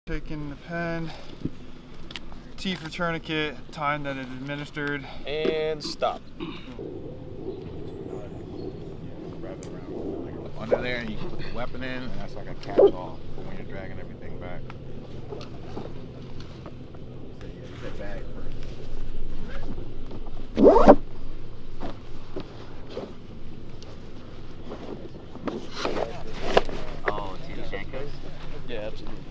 Taking the pen, T for tourniquet, time that it administered. And stop. Under there, and you put the weapon in, and that's like a catch-all for when you're dragging everything back. That bag Oh, it's in shankers? Yeah, absolutely.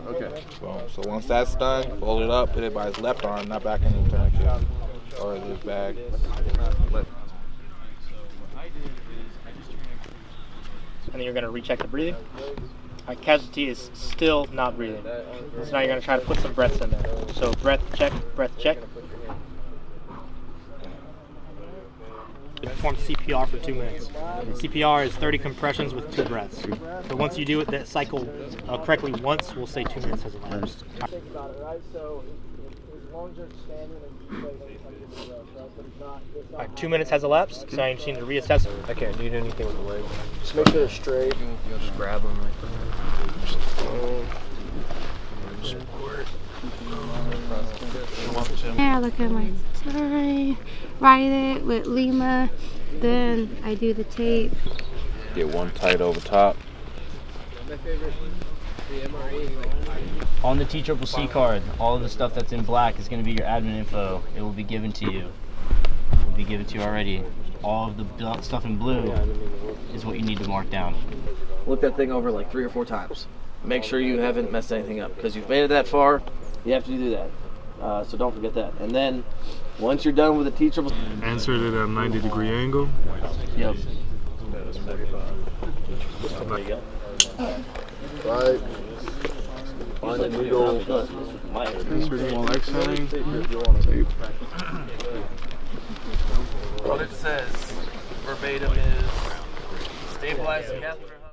Okay. Boom. So once that's done, fold it up, put it by his left arm, not back in the tourniquet. Or his bag. And then you're going to recheck the breathing. Casualty is still not breathing. So now you're going to try to put some breaths in there. So breath check, breath check. Perform CPR for 2 minutes. CPR is 30 compressions with 2 breaths. So once you do it, that cycle correctly once, we'll say 2 minutes has elapsed. All right, 2 minutes has elapsed, so I just need to reassess it. I can't do anything with the leg. Just make sure they're straight. Just grab them like Yeah, look at my time, write it with Lima, then I do the tape. Get one tight over top. On the TCCC card, all of the stuff that's in black is going to be your admin info. It will be given to you. It will be given to you already. All of the stuff in blue is what you need to mark down. Look that thing over like 3 or 4 times. Make sure you haven't messed anything up, because you've made it that far, you have to do that. So don't forget that. And then once you're done with the TCCC, insert it at a 90-degree angle. Yep. Right. Find the needle. Inserting while exhaling. Tape. What it says verbatim is stabilize the catheter.